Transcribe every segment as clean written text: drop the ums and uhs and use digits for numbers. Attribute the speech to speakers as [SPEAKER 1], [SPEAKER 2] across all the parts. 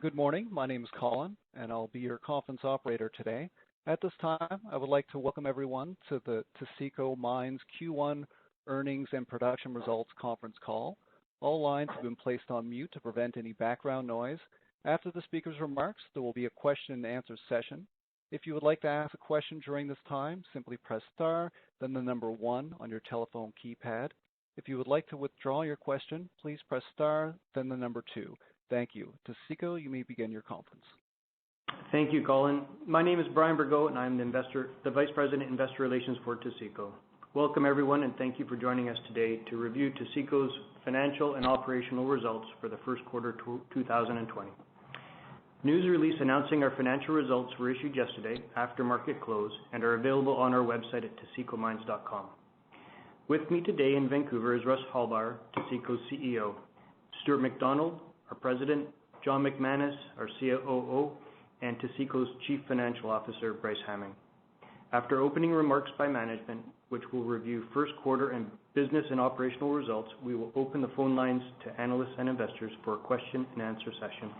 [SPEAKER 1] Good morning. My name is Colin, and I'll be your conference operator today. At this time, I would like to welcome everyone to the Taseko Mines Q1 Earnings and Production Results Conference Call. All lines have been placed on mute to prevent any background noise. After the speaker's remarks, there will be a question and answer session. If you would like to ask a question during this time, simply press star, then the number 1 on your telephone keypad. If you would like to withdraw your question, please press star, then the number 2. Thank you. Taseko, you may begin your conference.
[SPEAKER 2] Thank you, Colin. My name is Brian Bergot, and I'm the Vice President, Investor Relations for Taseko. Welcome, everyone, and thank you for joining us today to review Taseko's financial and operational results for the first quarter 2020. News release announcing our financial results were issued yesterday after market close and are available on our website at tasekomines.com. With me today in Vancouver is Russ Hallbauer, Taseko's CEO, Stuart McDonald, our President, John McManus, our COO, and Taseko's Chief Financial Officer, Bryce Hamming. After opening remarks by management, which will review first quarter and business and operational results, we will open the phone lines to analysts and investors for a question and answer session.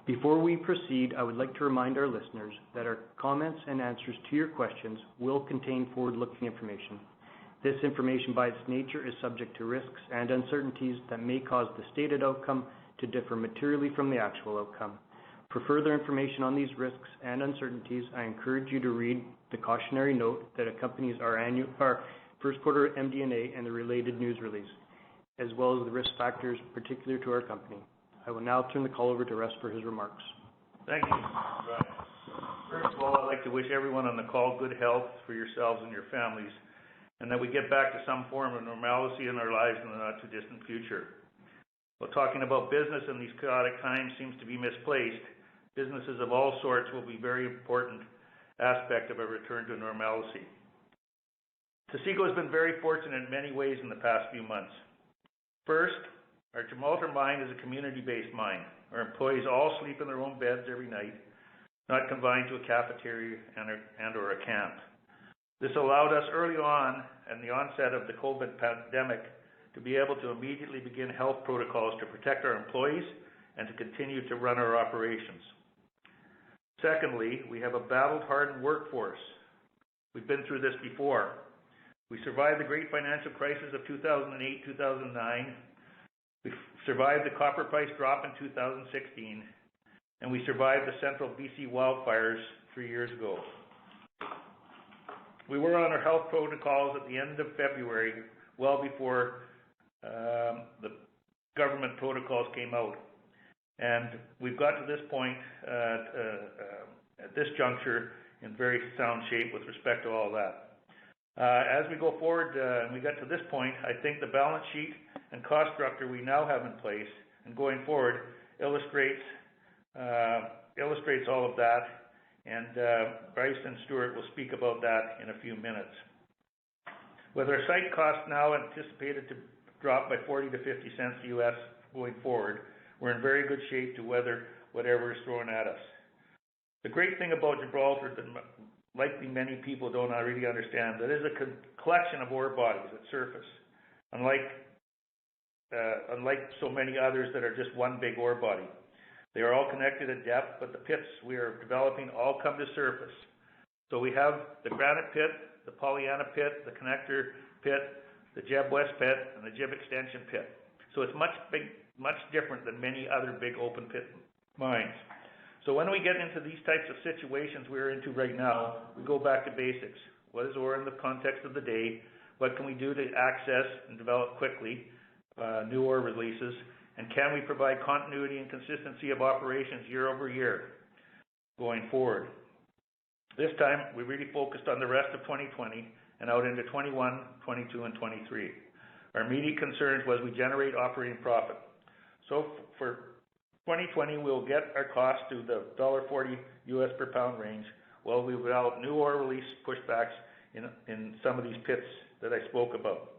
[SPEAKER 2] Before we proceed, I would like to remind our listeners that our comments and answers to your questions will contain forward-looking information. This information by its nature is subject to risks and uncertainties that may cause the stated outcome to differ materially from the actual outcome. For further information on these risks and uncertainties, I encourage you to read the cautionary note that accompanies our first quarter MD&A and the related news release, as well as the risk factors particular to our company. I will now turn the call over to Russ for his remarks.
[SPEAKER 3] Thank you, Brian. First of all, I'd like to wish everyone on the call good health for yourselves and your families, and that we get back to some form of normalcy in our lives in the not-too-distant future. While talking about business in these chaotic times seems to be misplaced, businesses of all sorts will be a very important aspect of a return to normalcy. Taseko has been very fortunate in many ways in the past few months. First, our Gibraltar mine is a community-based mine. Our employees all sleep in their own beds every night, not confined to a cafeteria and/or a camp. This allowed us early on in the onset of the COVID pandemic to be able to immediately begin health protocols to protect our employees and to continue to run our operations. Secondly, we have a battle-hardened workforce. We've been through this before. We survived the great financial crisis of 2008-2009. We survived the copper price drop in 2016. And we survived the central BC wildfires 3 years ago. We were on our health protocols at the end of February, well before the government protocols came out. And we've got to this point at this juncture in very sound shape with respect to all that. As we go forward and we get to this point, I think the balance sheet and cost structure we now have in place and going forward illustrates all of that. And Bryce and Stuart will speak about that in a few minutes. With our site costs now anticipated to drop by 40 to 50 cents US going forward, we're in very good shape to weather whatever is thrown at us. The great thing about Gibraltar that likely many people don't really understand, that is a collection of ore bodies at surface, unlike so many others that are just one big ore body. They are all connected at depth, but the pits we are developing all come to surface. So we have the Granite Pit, the Pollyanna Pit, the Connector Pit, the Jeb West Pit, and the Jeb Extension Pit. So it's much different than many other big open pit mines. So when we get into these types of situations we're into right now, we go back to basics. What is ore in the context of the day? What can we do to access and develop quickly new ore releases? And can we provide continuity and consistency of operations year over year going forward? This time, we really focused on the rest of 2020 and out into 21, 22, and 23. Our immediate concerns was we generate operating profit. So for 2020, we'll get our costs to the $1.40 US per pound range while we develop new ore release pushbacks in some of these pits that I spoke about.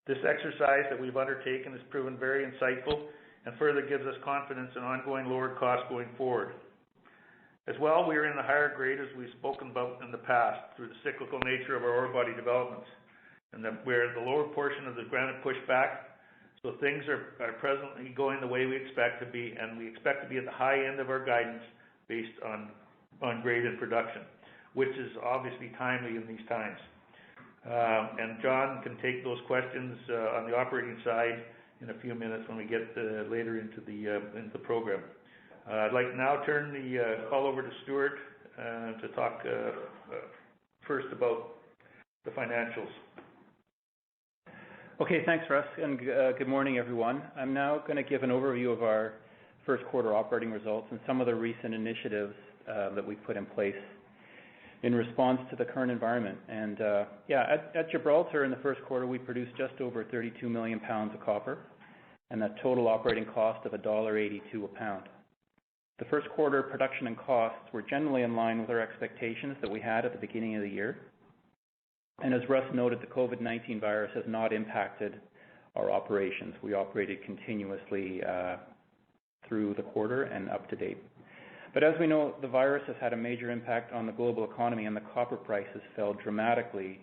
[SPEAKER 3] This exercise that we've undertaken has proven very insightful and further gives us confidence in ongoing lower costs going forward. As well, we are in the higher grade as we've spoken about in the past through the cyclical nature of our ore body developments, and that where the lower portion of the granite pushback So things are presently going the way we expect to be, and we expect to be at the high end of our guidance based on grade and production, which is obviously timely in these times. And John can take those questions on the operating side in a few minutes when we get later into the program. I'd like to now turn the call over to Stuart to talk first about the financials.
[SPEAKER 4] Okay, thanks, Russ, and good morning, everyone. I'm now going to give an overview of our first quarter operating results and some of the recent initiatives that we've put in place in response to the current environment. And at Gibraltar in the first quarter, we produced just over 32 million pounds of copper and a total operating cost of $1.82 a pound. The first quarter production and costs were generally in line with our expectations that we had at the beginning of the year. And as Russ noted, the COVID-19 virus has not impacted our operations. We operated continuously through the quarter and up to date. But as we know, the virus has had a major impact on the global economy, and the copper prices fell dramatically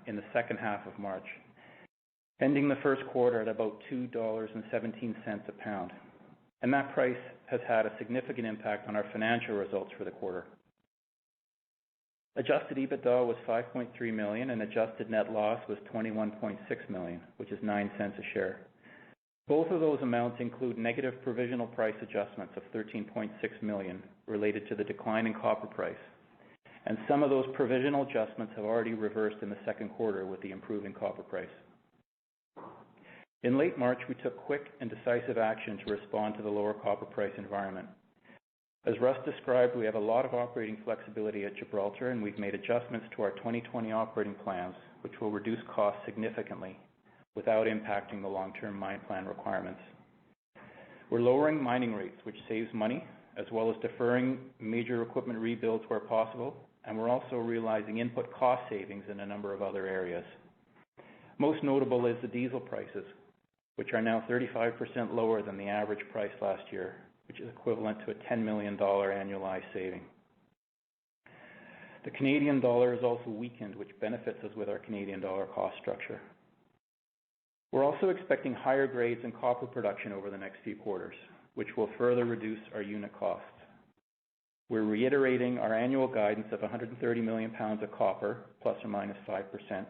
[SPEAKER 4] in the second half of March, ending the first quarter at about $2.17 a pound. And that price has had a significant impact on our financial results for the quarter. Adjusted EBITDA was $5.3 million, and adjusted net loss was $21.6 million, which is 9 cents a share. Both of those amounts include negative provisional price adjustments of $13.6 million related to the decline in copper price. And some of those provisional adjustments have already reversed in the second quarter with the improving copper price. In late March, we took quick and decisive action to respond to the lower copper price environment. As Russ described, we have a lot of operating flexibility at Gibraltar, and we've made adjustments to our 2020 operating plans, which will reduce costs significantly without impacting the long-term mine plan requirements. We're lowering mining rates, which saves money, as well as deferring major equipment rebuilds where possible, and we're also realizing input cost savings in a number of other areas. Most notable is the diesel prices, which are now 35% lower than the average price last year, which is equivalent to a $10 million annualized saving. The Canadian dollar is also weakened, which benefits us with our Canadian dollar cost structure. We're also expecting higher grades in copper production over the next few quarters, which will further reduce our unit costs. We're reiterating our annual guidance of 130 million pounds of copper, plus or minus 5%.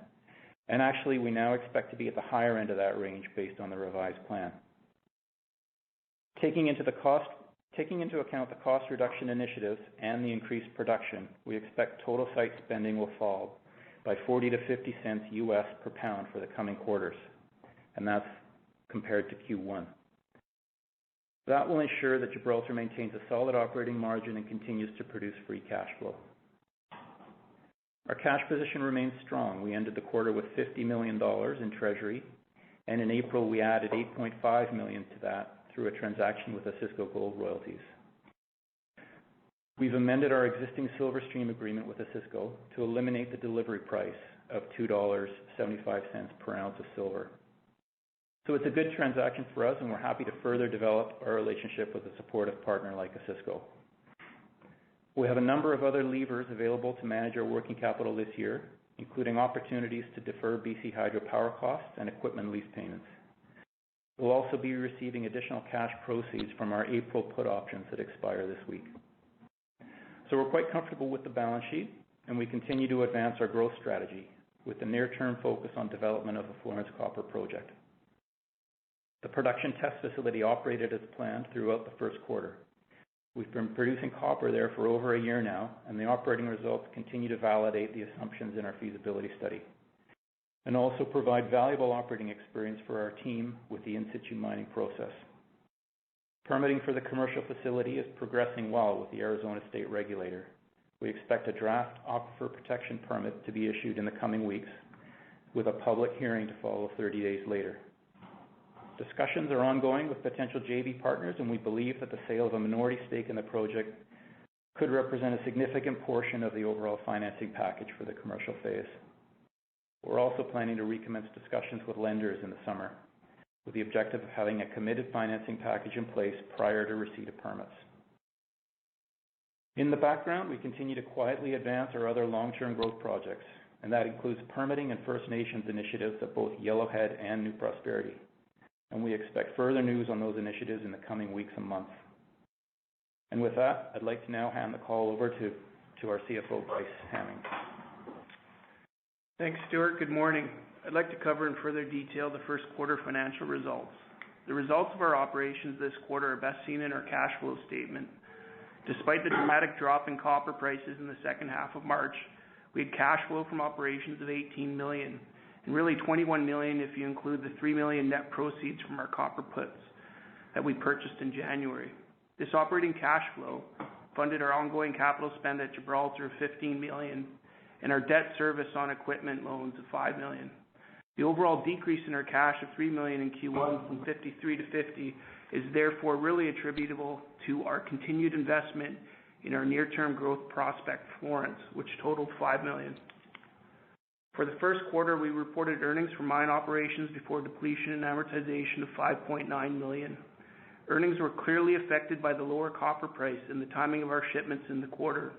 [SPEAKER 4] And actually, we now expect to be at the higher end of that range based on the revised plan. Taking into account the cost reduction initiatives and the increased production, we expect total site spending will fall by 40 to 50 cents US per pound for the coming quarters, and that's compared to Q1. That will ensure that Gibraltar maintains a solid operating margin and continues to produce free cash flow. Our cash position remains strong. We ended the quarter with $50 million in treasury, and in April we added $8.5 million to that through a transaction with Taseko Gold Royalties. We've amended our existing silver stream agreement with Taseko to eliminate the delivery price of $2.75 per ounce of silver. So it's a good transaction for us, and we're happy to further develop our relationship with a supportive partner like Taseko. We have a number of other levers available to manage our working capital this year, including opportunities to defer BC Hydro power costs and equipment lease payments. We'll also be receiving additional cash proceeds from our April put options that expire this week. So we're quite comfortable with the balance sheet, and we continue to advance our growth strategy with the near-term focus on development of the Florence Copper Project. The production test facility operated as planned throughout the first quarter. We've been producing copper there for over a year now, and the operating results continue to validate the assumptions in our feasibility study, and also provide valuable operating experience for our team with the in-situ mining process. Permitting for the commercial facility is progressing well with the Arizona State Regulator. We expect a draft aquifer protection permit to be issued in the coming weeks, with a public hearing to follow 30 days later. Discussions are ongoing with potential JV partners, and we believe that the sale of a minority stake in the project could represent a significant portion of the overall financing package for the commercial phase. We're also planning to recommence discussions with lenders in the summer, with the objective of having a committed financing package in place prior to receipt of permits. In the background, we continue to quietly advance our other long-term growth projects, and that includes permitting and First Nations initiatives at both Yellowhead and New Prosperity. and we expect further news on those initiatives in the coming weeks and months. And with that, I'd like to now hand the call over to our CFO, Bryce Hamming.
[SPEAKER 5] Thanks, Stuart. Good morning. I'd like to cover in further detail the first quarter financial results. The results of our operations this quarter are best seen in our cash flow statement. Despite the dramatic drop in copper prices in the second half of March, we had cash flow from operations of $18 million, and really $21 million if you include the $3 million net proceeds from our copper puts that we purchased in January. This operating cash flow funded our ongoing capital spend at Gibraltar of $15 million and our debt service on equipment loans of $5 million. The overall decrease in our cash of $3 million in Q1 from 53 to 50 is therefore really attributable to our continued investment in our near-term growth prospect, Florence, which totaled $5 million. For the first quarter, we reported earnings from mine operations before depletion and amortization of $5.9 million. Earnings were clearly affected by the lower copper price and the timing of our shipments in the quarter.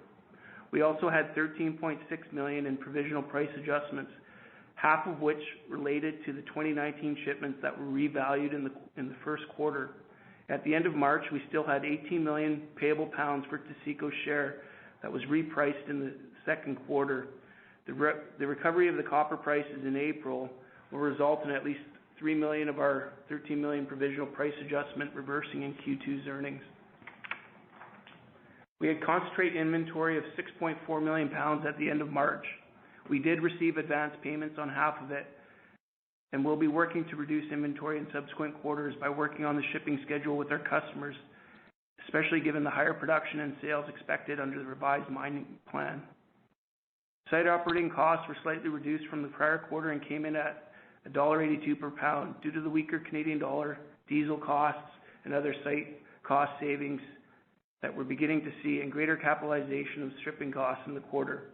[SPEAKER 5] We also had $13.6 million in provisional price adjustments, half of which related to the 2019 shipments that were revalued in the first quarter. At the end of March, we still had 18 million payable pounds for Taseko's share that was repriced in the second quarter. The recovery of the copper prices in April will result in at least 3 million of our 13 million provisional price adjustment reversing in Q2's earnings. We had concentrate inventory of 6.4 million pounds at the end of March. We did receive advance payments on half of it, and we'll be working to reduce inventory in subsequent quarters by working on the shipping schedule with our customers, especially given the higher production and sales expected under the revised mining plan. Site operating costs were slightly reduced from the prior quarter and came in at $1.82 per pound due to the weaker Canadian dollar, diesel costs, and other site cost savings that we're beginning to see, and greater capitalization of stripping costs in the quarter.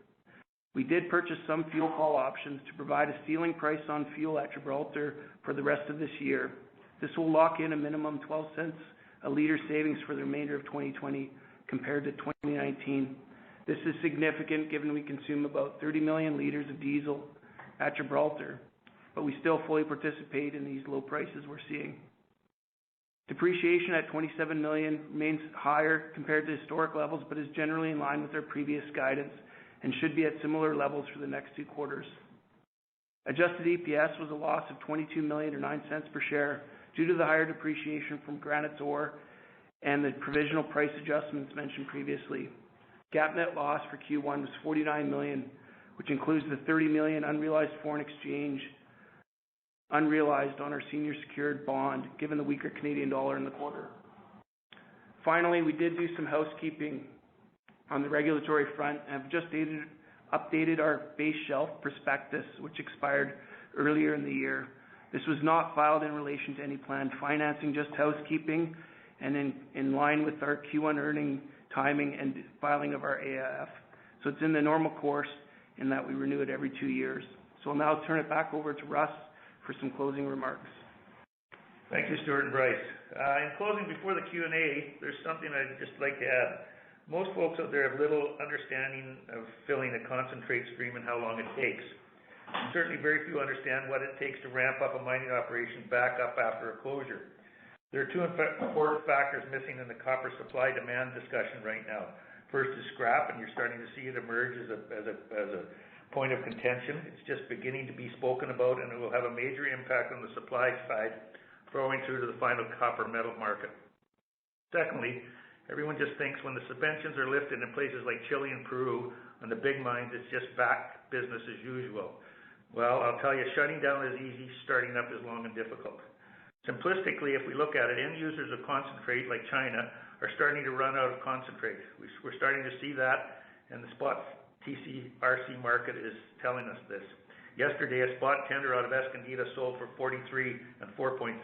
[SPEAKER 5] We did purchase some fuel call options to provide a ceiling price on fuel at Gibraltar for the rest of this year. This will lock in a minimum 12 cents a litre savings for the remainder of 2020 compared to 2019. This is significant given we consume about 30 million litres of diesel at Gibraltar, but we still fully participate in these low prices we're seeing. Depreciation at $27 million remains higher compared to historic levels, but is generally in line with our previous guidance and should be at similar levels for the next 2 quarters. Adjusted EPS was a loss of $22 million or 9 cents per share due to the higher depreciation from Granite's ore and the provisional price adjustments mentioned previously. GAAP net loss for Q1 was $49 million, which includes the $30 million unrealized foreign exchange unrealized on our senior secured bond, given the weaker Canadian dollar in the quarter. Finally, we did do some housekeeping on the regulatory front and have just updated our base shelf prospectus, which expired earlier in the year. This was not filed in relation to any planned financing, just housekeeping, and in line with our Q1 earning timing and filing of our AIF. So it's in the normal course in that we renew it every 2 years. So I'll now turn it back over to Russ for some closing remarks.
[SPEAKER 3] Thank you, Stuart and Bryce. In closing, before the Q&A, there's something I'd just like to add. Most folks out there have little understanding of filling a concentrate stream and how long it takes. And certainly very few understand what it takes to ramp up a mining operation back up after a closure. There are 2 important factors missing in the copper supply-demand discussion right now. First is scrap, and you're starting to see it emerge as a point of contention. It's just beginning to be spoken about, and it will have a major impact on the supply side, flowing through to the final copper metal market. Secondly, everyone just thinks when the suspensions are lifted in places like Chile and Peru on the big mines, it's just back business as usual. Well, I'll tell you, shutting down is easy, starting up is long and difficult. Simplistically, if we look at it, end users of concentrate like China are starting to run out of concentrate. We're starting to see that, and the spot TC/RC market is telling us this. Yesterday, a spot tender out of Escondida sold for 43 and 4.3,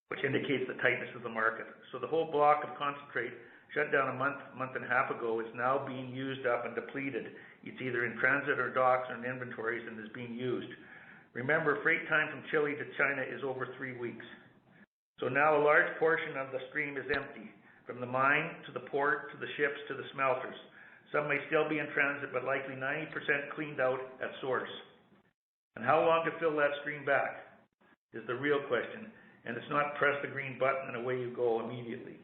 [SPEAKER 3] which indicates the tightness of the market. So the whole block of concentrate shut down a month and a half ago is now being used up and depleted. It's either in transit or docks or in inventories and is being used. Remember, freight time from Chile to China is over 3 weeks. So now a large portion of the stream is empty, from the mine to the port to the ships to the smelters. Some may still be in transit, but likely 90% cleaned out at source. And how long to fill that stream back? is the real question, and it's not press the green button and away you go immediately.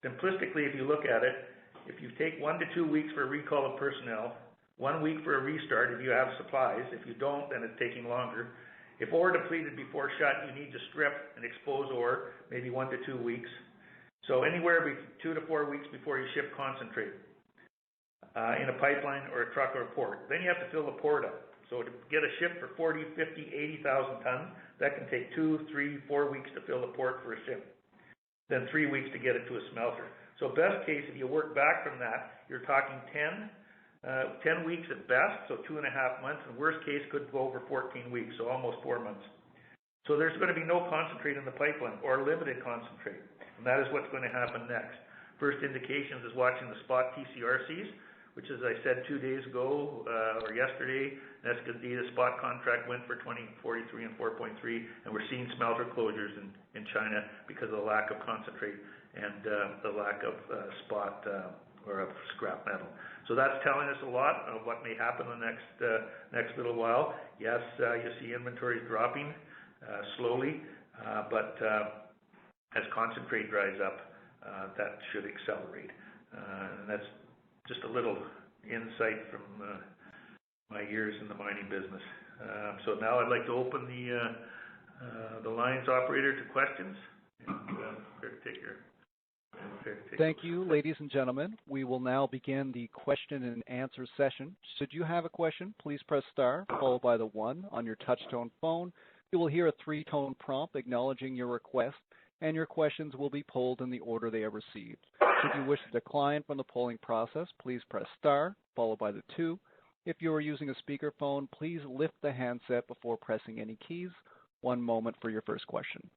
[SPEAKER 3] Simplistically, if you look at it, if you take 1 to 2 weeks for a recall of personnel, 1 week for a restart if you have supplies. If you don't, then it's taking longer. If ore depleted before shut, you need to strip and expose ore, maybe 1 to 2 weeks. So anywhere between 2 to 4 weeks before you ship concentrate in a pipeline or a truck or a port. Then you have to fill the port up. So to get a ship for 40, 50, 80,000 tons, that can take 2, 3, 4 weeks to fill the port for a ship. Then 3 weeks to get it to a smelter. So best case, if you work back from that, you're talking 10 weeks at best, so 2.5 months, and worst case could go over 14 weeks, so almost 4 months. So there's going to be no concentrate in the pipeline, or limited concentrate, and that is what's going to happen next. First indications is watching the spot TCRCs, which, as I said 2 days ago, or yesterday, the spot contract went for 20.43 and 4.3, and we're seeing smelter closures in China because of the lack of concentrate and the lack of spot or of scrap metal. So that's telling us a lot of what may happen in the next little while. Yes, you see inventories dropping slowly, but as concentrate dries up, that should accelerate. And that's just a little insight from my years in the mining business. So now I'd like to open the lines, operator, to questions. And take your
[SPEAKER 1] Thank you, ladies and gentlemen. We will now begin the question and answer session. Should you have a question, please press star, followed by the 1 on your touch-tone phone. You will hear a 3-tone prompt acknowledging your request, and your questions will be polled in the order they are received. Should you wish to decline from the polling process, please press star, followed by the 2. If you are using a speakerphone, please lift the handset before pressing any keys. One moment for your first question.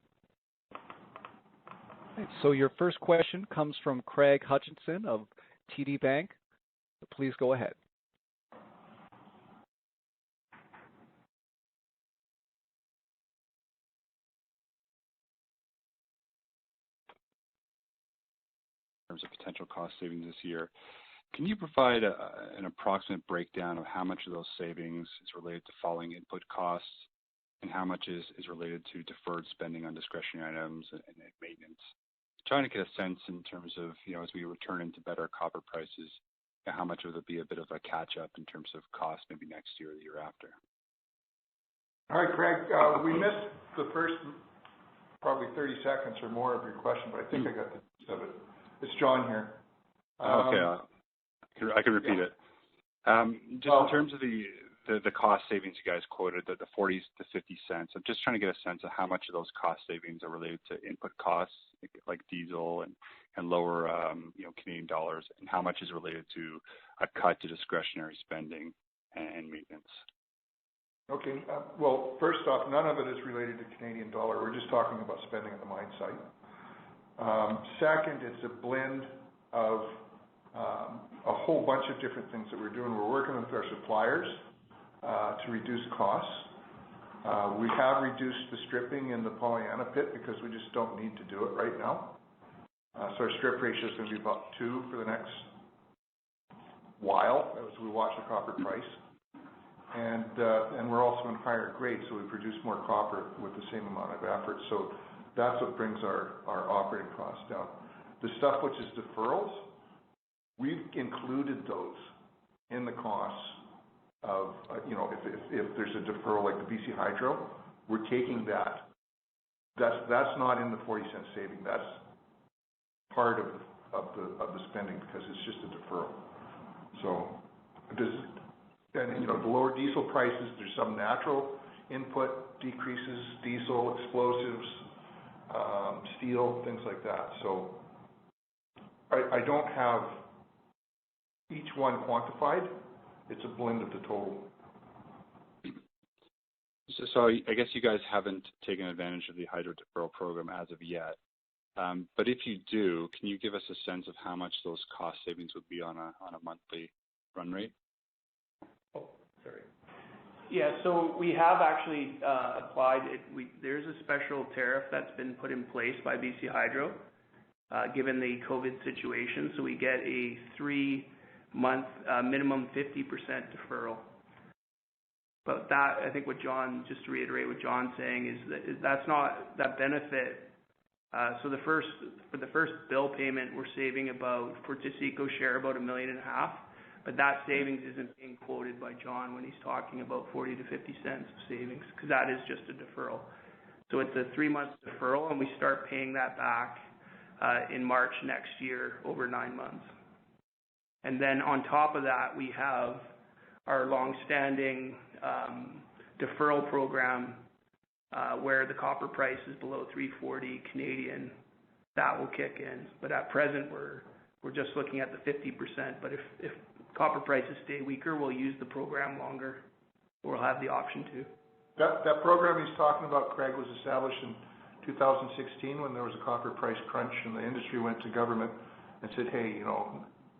[SPEAKER 1] So your first question comes from Craig Hutchinson of TD Bank. Please go ahead.
[SPEAKER 6] In terms of potential cost savings this year, can you provide an approximate breakdown of how much of those savings is related to falling input costs and how much is related to deferred spending on discretionary items and maintenance? Trying to get a sense in terms of, as we return into better copper prices, how much would it be a bit of a catch-up in terms of cost maybe next year or the year after?
[SPEAKER 7] All right, Craig, we missed the first probably 30 seconds or more of your question, but I think I got the gist of it. It's John here.
[SPEAKER 6] Okay, I can repeat it. Just in terms of the cost savings you guys quoted, the 40 to 50 cents, I'm just trying to get a sense of how much of those cost savings are related to input costs, like diesel and lower Canadian dollars, and how much is related to a cut to discretionary spending and maintenance.
[SPEAKER 7] Okay, well, first off, none of it is related to Canadian dollar. We're just talking about spending at the mine site. Second, it's a blend of a whole bunch of different things that we're doing. We're working with our suppliers to reduce costs. We have reduced the stripping in the Pollyanna pit because we just don't need to do it right now. So our strip ratio is going to be about 2 for the next while as we watch the copper price. And we're also in higher grade, so we produce more copper with the same amount of effort. So that's what brings our operating costs down. The stuff which is deferrals, we've included those in the costs of, if there's a deferral like the BC Hydro, we're taking that. That's not in the 40-cent saving. That's part of the spending because it's just a deferral. So the lower diesel prices, there's some natural input decreases, diesel, explosives, steel, things like that. So I don't have each one quantified. It's a blend of the total.
[SPEAKER 6] So I guess you guys haven't taken advantage of the hydro deferral program as of yet. But if you do, can you give us a sense of how much those cost savings would be on a monthly run rate?
[SPEAKER 3] Oh, sorry.
[SPEAKER 5] Yeah, so we have actually applied it. There's a special tariff that's been put in place by BC Hydro, given the COVID situation. So we get a 3-month minimum 50% deferral. But that, I think what John, just to reiterate what John's saying, is that's not that benefit. So for the first bill payment, we're saving about, for Taseko share, about $1.5 million. But that savings isn't being quoted by John when he's talking about 40 to 50 cents of savings, because that is just a deferral. So it's a 3-month deferral, and we start paying that back in March next year over 9 months. And then on top of that, we have our long-standing deferral program where the copper price is below 340 Canadian. That will kick in. But at present, we're just looking at the 50%. But if copper prices stay weaker, we'll use the program longer. We'll have the option to.
[SPEAKER 7] That program he's talking about, Craig, was established in 2016 when there was a copper price crunch, and the industry went to government and said, hey, you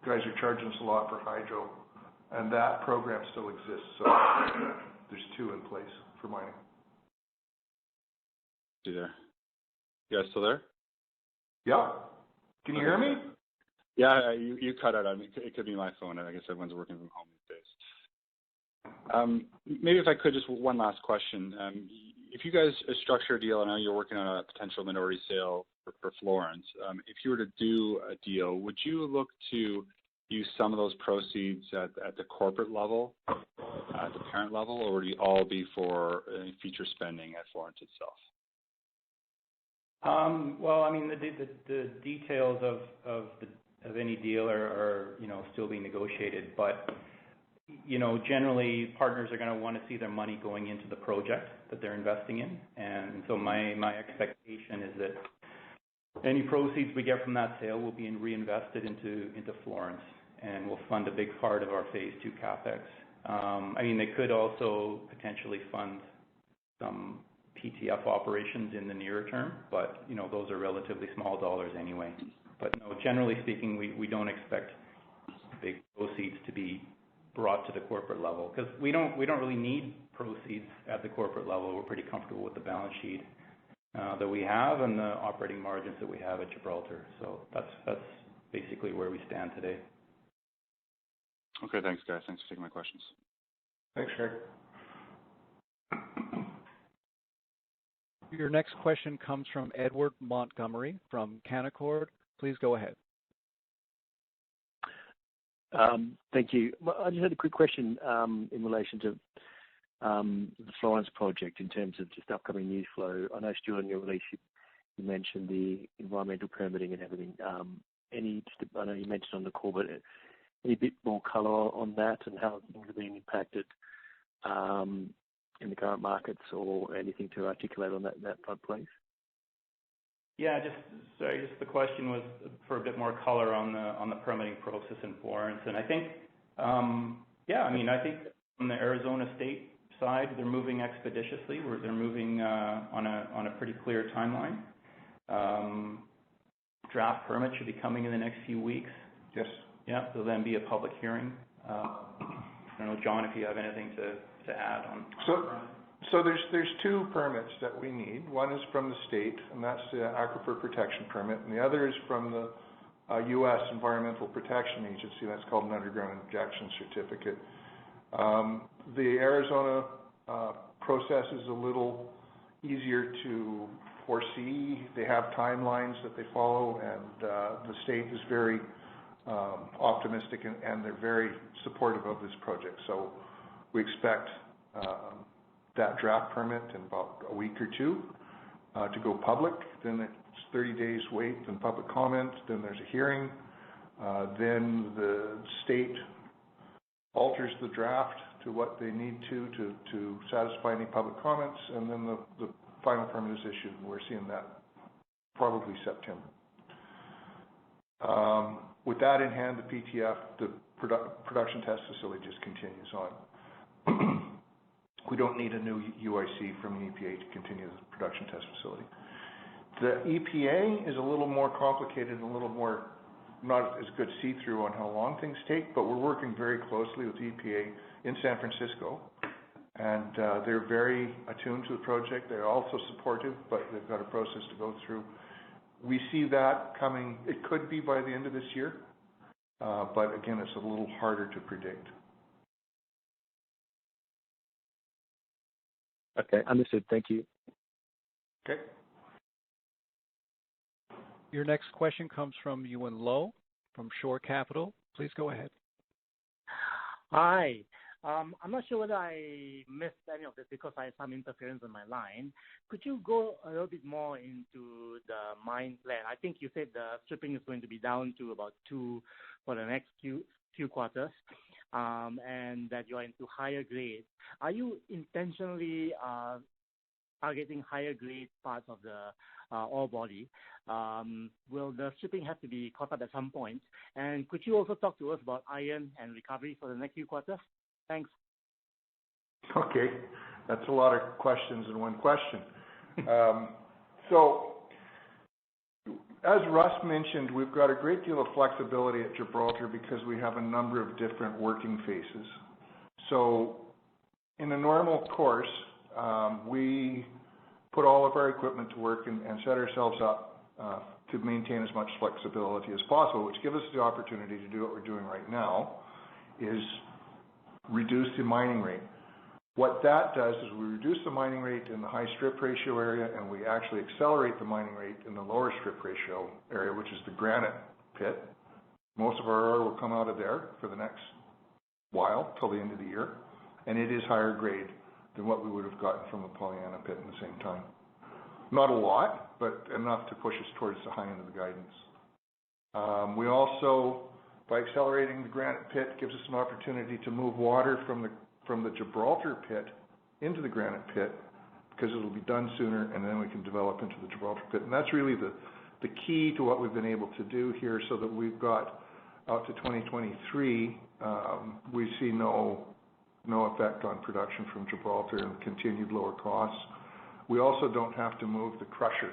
[SPEAKER 7] guys are charging us a lot for hydro, and that program still exists. So there's 2 in place for mining.
[SPEAKER 6] You there? You guys still there?
[SPEAKER 7] Yeah. Can you hear me?
[SPEAKER 6] Yeah, you cut out. I mean, it could be my phone. I guess everyone's working from home these days. Maybe if I could, just one last question. If you guys structure a deal, I know you're working on a potential minority sale for Florence. If you were to do a deal, would you look to use some of those proceeds at the corporate level, at the parent level, or would it all be for future spending at Florence itself?
[SPEAKER 4] Well, I mean, the details of any deal are still being negotiated, but generally partners are going to want to see their money going into the project that they're investing in, and so my expectation is that any proceeds we get from that sale will be reinvested into Florence, and will fund a big part of our Phase 2 capex. I mean, they could also potentially fund some PTF operations in the nearer term, but those are relatively small dollars anyway. But no, generally speaking, we don't expect big proceeds to be brought to the corporate level, because we don't really need proceeds at the corporate level. We're pretty comfortable with the balance sheet that we have and the operating margins that we have at Gibraltar. So that's basically where we stand today.
[SPEAKER 6] Okay, thanks guys. Thanks for taking my questions.
[SPEAKER 7] Thanks, Craig.
[SPEAKER 1] Your next question comes from Edward Montgomery from Canaccord. Please go ahead.
[SPEAKER 8] Thank you. I just had a quick question in relation to the Florence project in terms of just upcoming news flow. I know, Stuart, in your release you mentioned the environmental permitting and everything. I know you mentioned on the call, but any bit more colour on that and how things are being impacted in the current markets, or anything to articulate on that front, please?
[SPEAKER 4] Yeah, just the question was for a bit more color on the permitting process in Florence, and I think, I think on the Arizona state side, they're moving expeditiously. They're moving on a pretty clear timeline. Draft permit should be coming in the next few weeks.
[SPEAKER 7] Yes.
[SPEAKER 4] Yeah, there'll then be a public hearing. I don't know, John, if you have anything to add on.
[SPEAKER 7] So there's 2 permits that we need. One is from the state, and that's the Aquifer Protection Permit, and the other is from the U.S. Environmental Protection Agency. That's called an Underground Injection Certificate. The Arizona process is a little easier to foresee. They have timelines that they follow, and the state is very optimistic, and they're very supportive of this project. So we expect that draft permit in about a week or 2 to go public. Then it's 30 days wait and public comment. Then there's a hearing. Then the state alters the draft to what they need to satisfy any public comments, and then the final permit is issued. And we're seeing that probably September. With that in hand, the PTF, the production test facility, just continues on. We don't need a new UIC from the EPA to continue the production test facility. The EPA is a little more complicated and a little more not as good see-through on how long things take, but we're working very closely with the EPA in San Francisco, and they're very attuned to the project. They're also supportive, but they've got a process to go through. We see that coming. It could be by the end of this year, but again, it's a little harder to predict.
[SPEAKER 8] Okay, understood. Thank you.
[SPEAKER 7] Okay.
[SPEAKER 1] Your next question comes from Yuan Lo from Shore Capital. Please go ahead.
[SPEAKER 9] Hi. I'm not sure whether I missed any of this because I had some interference on my line. Could you go a little bit more into the mine plan? I think you said the stripping is going to be down to about 2 for the next few quarters, and that you are into higher grades. Are you intentionally targeting higher grade parts of the ore body? Will the stripping have to be caught up at some point? And could you also talk to us about iron and recovery for the next few quarters? Thanks.
[SPEAKER 7] Okay, that's a lot of questions in one question. So, as Russ mentioned, we've got a great deal of flexibility at Gibraltar because we have a number of different working phases. So, in a normal course, we put all of our equipment to work and set ourselves up to maintain as much flexibility as possible, which gives us the opportunity to do what we're doing right now, is reduce the mining rate. What that does is we reduce the mining rate in the high strip ratio area, and we actually accelerate the mining rate in the lower strip ratio area, which is the granite pit. Most of our ore will come out of there for the next while, till the end of the year, and it is higher grade than what we would have gotten from the Pollyanna pit in the same time. Not a lot, but enough to push us towards the high end of the guidance. We also, by accelerating the granite pit, gives us an opportunity to move water from the Gibraltar pit into the granite pit, because it'll be done sooner, and then we can develop into the Gibraltar pit. And that's really the key to what we've been able to do here, so that we've got out to 2023, we see no effect on production from Gibraltar and continued lower costs. We also don't have to move the crusher,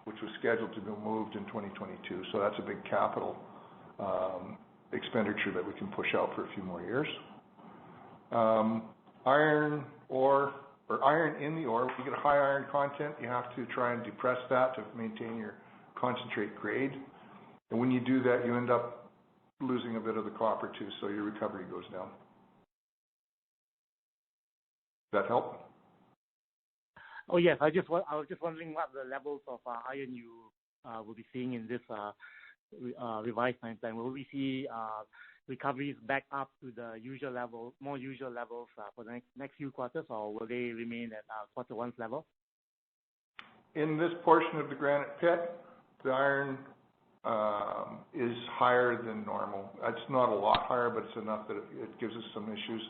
[SPEAKER 7] which was scheduled to be moved in 2022. So that's a big capital expenditure that we can push out for a few more years. Iron ore, or iron in the ore, if you get a high iron content, you have to try and depress that to maintain your concentrate grade. And when you do that, you end up losing a bit of the copper too, so your recovery goes down. Does that help?
[SPEAKER 9] Oh yes, I was just wondering what the levels of iron you will be seeing in this revised mine plan. Will we see recoveries back up to the usual level, more usual levels for the next few quarters, or will they remain at quarter one's level?
[SPEAKER 7] In this portion of the granite pit, the iron is higher than normal. It's not a lot higher, but it's enough that it gives us some issues.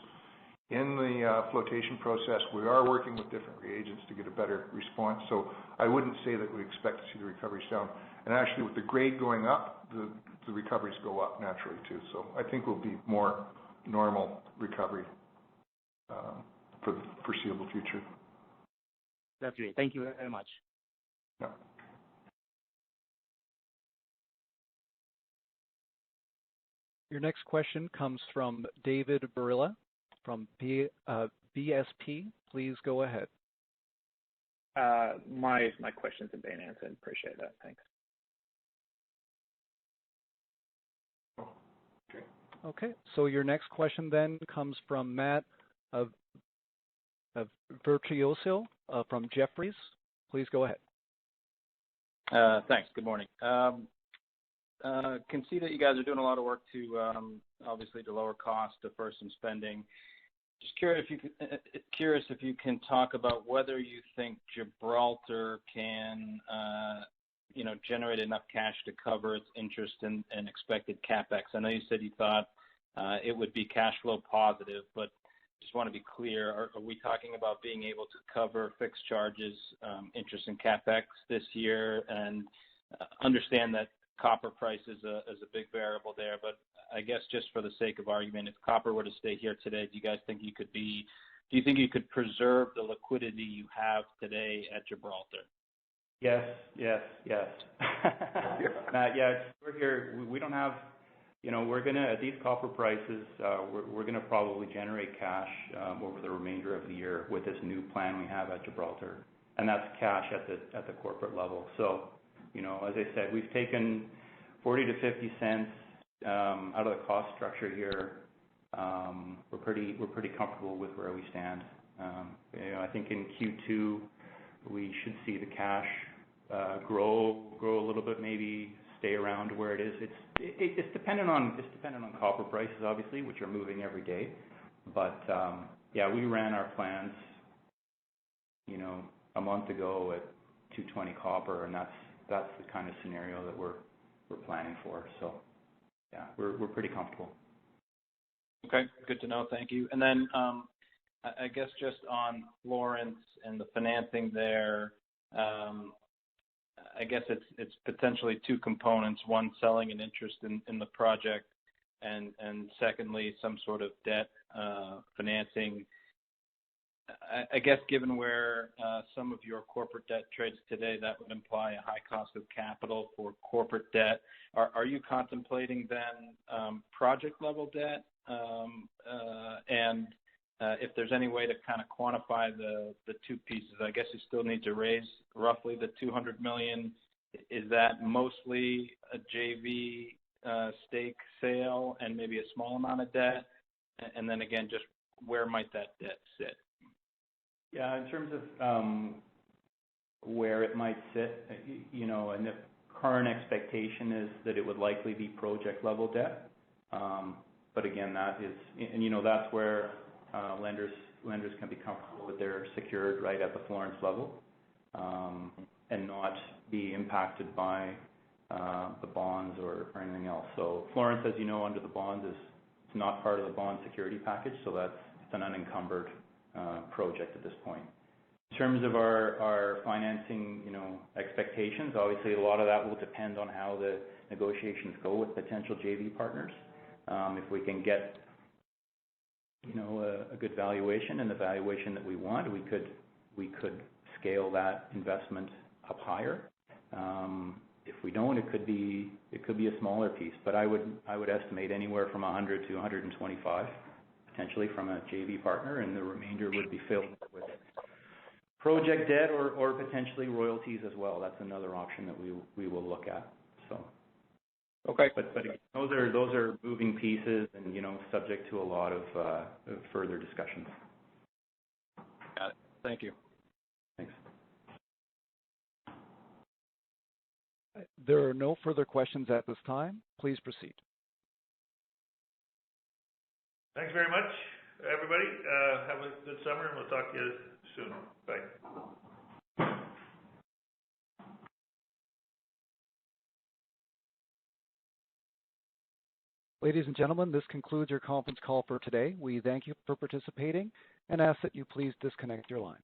[SPEAKER 7] In the flotation process, we are working with different reagents to get a better response, so I wouldn't say that we expect to see the recoveries down. And actually, with the grade going up, the recoveries go up naturally too. So I think we'll be more normal recovery for the foreseeable future.
[SPEAKER 9] That's great. Thank you very much.
[SPEAKER 7] Yeah.
[SPEAKER 1] Your next question comes from David Barilla from BSP. Please go ahead.
[SPEAKER 10] My questions have been answered. Appreciate that. Thanks.
[SPEAKER 1] Okay. So your next question then comes from Matt of Virtuoso from Jefferies. Please go ahead.
[SPEAKER 11] Thanks. Good morning. Can see that you guys are doing a lot of work to obviously to lower costs, defer some spending. Just curious if you can talk about whether you think Gibraltar can generate enough cash to cover its interest and expected capex. I know you said you thought it would be cash flow positive, but just want to be clear, are we talking about being able to cover fixed charges, interest and capex this year? And understand that copper price is a big variable there, but I guess just for the sake of argument, if copper were to stay here today, do you think you could preserve the liquidity you have today at Gibraltar?
[SPEAKER 4] Yes. Matt, yeah, we're here. We don't have, we're gonna, at these copper prices, we're gonna probably generate cash over the remainder of the year with this new plan we have at Gibraltar, and that's cash at the corporate level. So, as I said, we've taken 40 to 50 cents out of the cost structure here. We're pretty comfortable with where we stand. I think in Q2 we should see the cash grow a little bit, maybe stay around where it is. It's dependent on copper prices, obviously, which are moving every day. But we ran our plans, a month ago at 220 copper, and that's the kind of scenario that we're planning for. So we're pretty comfortable.
[SPEAKER 11] Okay, good to know. Thank you. And then I guess just on Florence and the financing there, I guess it's potentially two components: one, selling an interest in the project, and secondly, some sort of debt financing. I guess given where some of your corporate debt trades today, that would imply a high cost of capital for corporate debt. Are you contemplating then project level debt? And if there's any way to kind of quantify the two pieces, I guess you still need to raise roughly the $200 million. Is that mostly a JV stake sale and maybe a small amount of debt? And then again, just where might that debt sit?
[SPEAKER 4] Yeah, in terms of where it might sit, and the current expectation is that it would likely be project level debt. But again, that is, and that's where lenders can be comfortable that they're secured right at the Florence level, and not be impacted by the bonds or anything else. So Florence, as you know, under the bonds is not part of the bond security package, so it's an unencumbered project at this point. In terms of our financing, expectations, obviously a lot of that will depend on how the negotiations go with potential JV partners. If we can get, a good valuation and the valuation that we want, we could scale that investment up higher. If we don't, it could be a smaller piece, but I would estimate anywhere from 100 to 125 potentially from a JV partner, and the remainder would be filled with project debt or potentially royalties as well. That's another option that we will look at. So.
[SPEAKER 11] Okay.
[SPEAKER 4] But those are moving pieces and, subject to a lot of further discussions.
[SPEAKER 11] Got it. Thank you.
[SPEAKER 4] Thanks.
[SPEAKER 1] There are no further questions at this time. Please proceed.
[SPEAKER 3] Thanks very much, everybody. Have a good summer, and we'll talk to you soon. Bye.
[SPEAKER 1] Ladies and gentlemen, this concludes your conference call for today. We thank you for participating and ask that you please disconnect your lines.